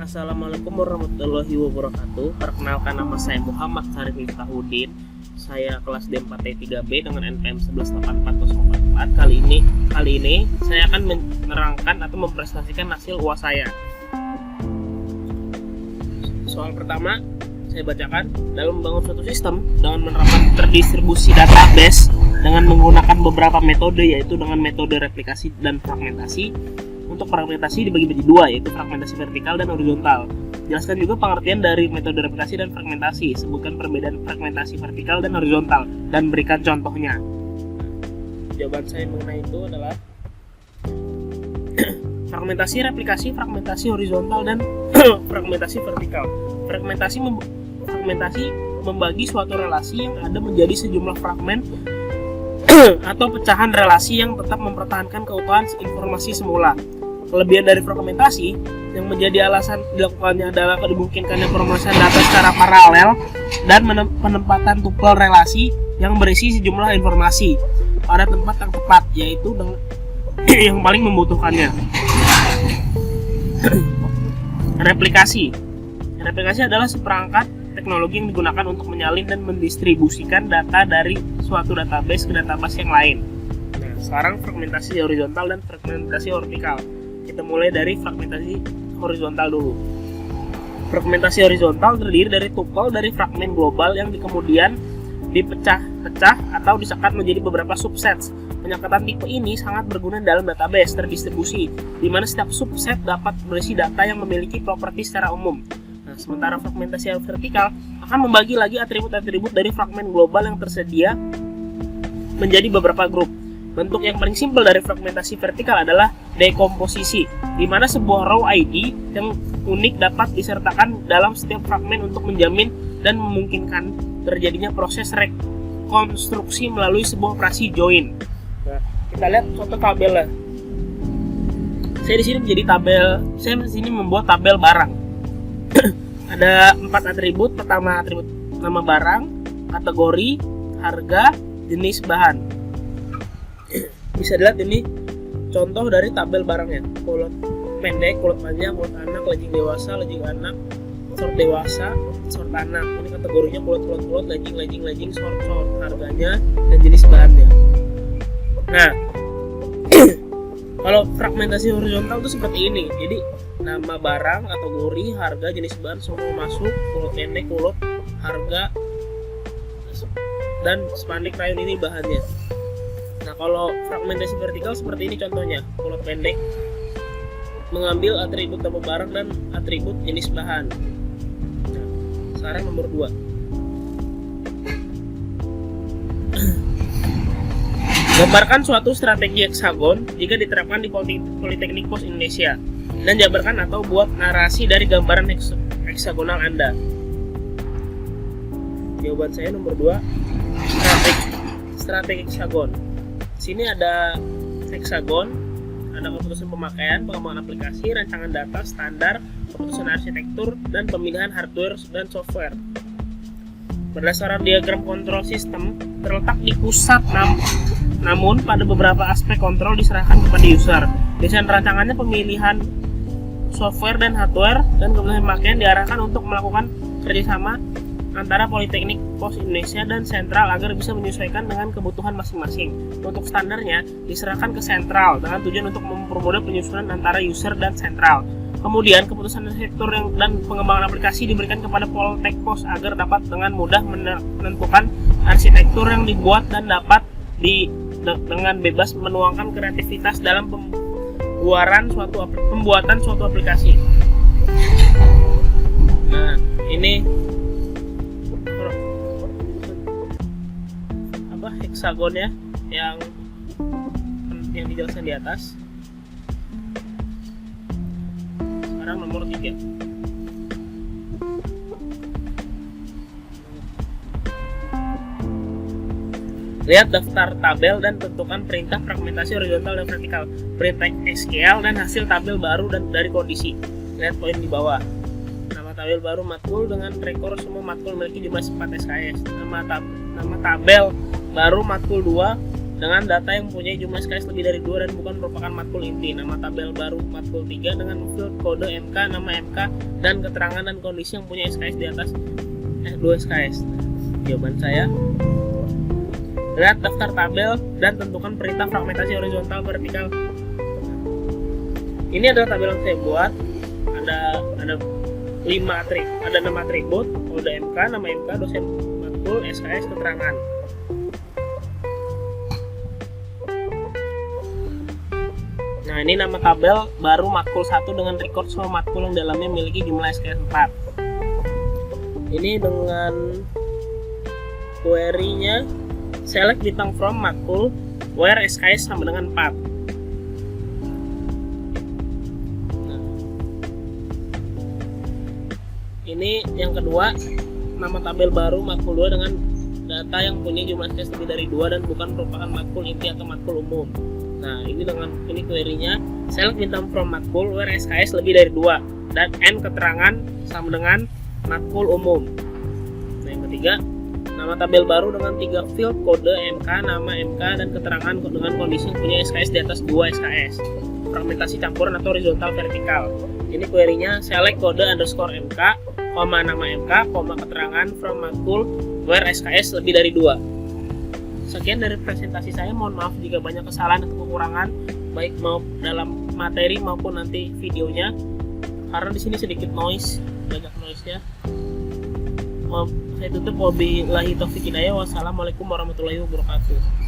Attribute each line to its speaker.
Speaker 1: Assalamualaikum warahmatullahi wabarakatuh. Perkenalkan, nama saya Muhammad Syarif Miftahudin. Saya kelas D4T3B dengan NPM 1184044. Kali ini saya akan menerangkan atau mempresentasikan hasil UAS saya. Soal pertama saya bacakan. Dalam membangun suatu sistem dengan menerapkan terdistribusi database dengan menggunakan beberapa metode, yaitu dengan metode replikasi dan fragmentasi. Untuk fragmentasi dibagi menjadi dua, yaitu fragmentasi vertikal dan horizontal. Jelaskan juga pengertian dari metode replikasi dan fragmentasi. Sebutkan perbedaan fragmentasi vertikal dan horizontal dan berikan contohnya. Jawaban saya mengenai itu adalah fragmentasi, replikasi, fragmentasi horizontal, dan fragmentasi vertikal. Fragmentasi membagi suatu relasi yang ada menjadi sejumlah fragmen atau pecahan relasi yang tetap mempertahankan keutuhan informasi semula. Kelebihan dari fragmentasi yang menjadi alasan dilakukannya adalah dimungkinkannya pemrosesan data secara paralel dan penempatan tupel relasi yang berisi sejumlah informasi pada tempat yang tepat, yaitu yang paling membutuhkannya. Replikasi adalah seperangkat teknologi yang digunakan untuk menyalin dan mendistribusikan data dari suatu database ke database yang lain. Nah, sekarang fragmentasi horizontal dan fragmentasi vertikal. Kita mulai dari fragmentasi horizontal dulu. Fragmentasi horizontal terdiri dari tupel dari fragmen global yang kemudian dipecah-pecah atau disekat menjadi beberapa subset. Penyekatan tipe ini sangat berguna dalam database terdistribusi, di mana setiap subset dapat berisi data yang memiliki properti secara umum. Nah, sementara fragmentasi vertikal akan membagi lagi atribut-atribut dari fragmen global yang tersedia menjadi beberapa grup. Bentuk yang paling simpel dari fragmentasi vertikal adalah dekomposisi, di mana sebuah row ID yang unik dapat disertakan dalam setiap fragmen untuk menjamin dan memungkinkan terjadinya proses rekonstruksi melalui sebuah operasi join. Nah, kita lihat contoh tabelnya. Saya di sini membuat tabel barang. Ada 4 atribut. Pertama, atribut nama barang, kategori, harga, jenis bahan. Bisa dilihat ini contoh dari tabel barangnya. Kulot pendek, kulot panjang, kulot anak, lejing dewasa, lejing anak, sort dewasa, sort anak. Ini kategorinya kulot, lejing, sort, harganya, dan jenis bahannya. Nah, kalau fragmentasi horizontal itu seperti ini. Jadi nama barang, kategori, harga, jenis bahan semua masuk. Kulot pendek, kulot, harga, dan spanduk rayon ini bahannya. Nah, kalau fragmentasi vertikal seperti ini contohnya. Kulot pendek mengambil atribut nama barang dan atribut jenis bahan. Nah, sekarang nomor 2. Gambarkan suatu strategi heksagon jika diterapkan di Politeknik Pos Indonesia, dan jabarkan atau buat narasi dari gambaran heksagonal Anda. Jawaban saya nomor 2, strategi heksagon. Sini ada heksagon, ada keputusan pemakaian, pengembangan aplikasi, rancangan data, standar, keputusan arsitektur, dan pemilihan hardware dan software. Berdasarkan diagram kontrol sistem terletak di pusat, namun pada beberapa aspek kontrol diserahkan kepada user. Desain rancangannya, pemilihan software dan hardware, dan keputusan pemakaian diarahkan untuk melakukan kerjasama antara Politeknik Pos Indonesia dan sentral agar bisa menyesuaikan dengan kebutuhan masing-masing. Untuk standarnya diserahkan ke sentral dengan tujuan untuk mempermudah penyusunan antara user dan sentral. Kemudian keputusan arsitektur dan pengembangan aplikasi diberikan kepada Poltek Pos agar dapat dengan mudah menentukan arsitektur yang dibuat dan dapat dengan bebas menuangkan kreativitas dalam pembuatan suatu aplikasi. Nah, ini heksagonnya yang dijelaskan di atas. Sekarang nomor 3. Lihat daftar tabel dan tentukan perintah fragmentasi horizontal dan vertikal, perintah SQL, dan hasil tabel baru dan dari kondisi. Lihat poin di bawah. Nama tabel baru matkul dengan rekor semua matkul memiliki jumlah 4 SKS. Nama tabel baru matkul 2 dengan data yang mempunyai jumlah SKS lebih dari 2 dan bukan merupakan matkul inti. Nama tabel baru matkul 3 dengan field kode MK, nama MK, dan keterangan dan kondisi yang mempunyai SKS di atas 2 SKS. Jawaban saya, lihat daftar tabel dan tentukan perintah fragmentasi horizontal vertikal. Ini adalah tabel yang saya buat. Ada 6 atribut, kode MK, nama MK, dosen matkul, SKS, keterangan. Nah, ini nama tabel baru matkul 1 dengan record semua matkul yang dalamnya memiliki jumlah SKS 4. Ini dengan query-nya select bintang from matkul where SKS sama dengan 4. Nah, ini yang kedua, nama tabel baru matkul 2 dengan data yang punya jumlah SKS lebih dari 2 dan bukan merupakan matkul inti atau matkul umum. Nah, ini query-nya select bintang from matkul where SKS lebih dari 2 dan n keterangan sama dengan matkul umum. Nah, yang ketiga, nama tabel baru dengan 3 field kode MK, nama MK, dan keterangan dengan kondisi yang punya SKS di atas 2 SKS. Fragmentasi campuran atau horizontal vertikal. Ini query-nya select kode underscore MK, nama MK, keterangan from matkul where SKS lebih dari 2. Sekian dari presentasi saya, mohon maaf jika banyak kesalahan atau kekurangan baik mau dalam materi maupun nanti videonya, karena di sini sedikit banyak noise-nya. Saya tutup, wabillahi taufiq hidayah, wassalamualaikum warahmatullahi wabarakatuh.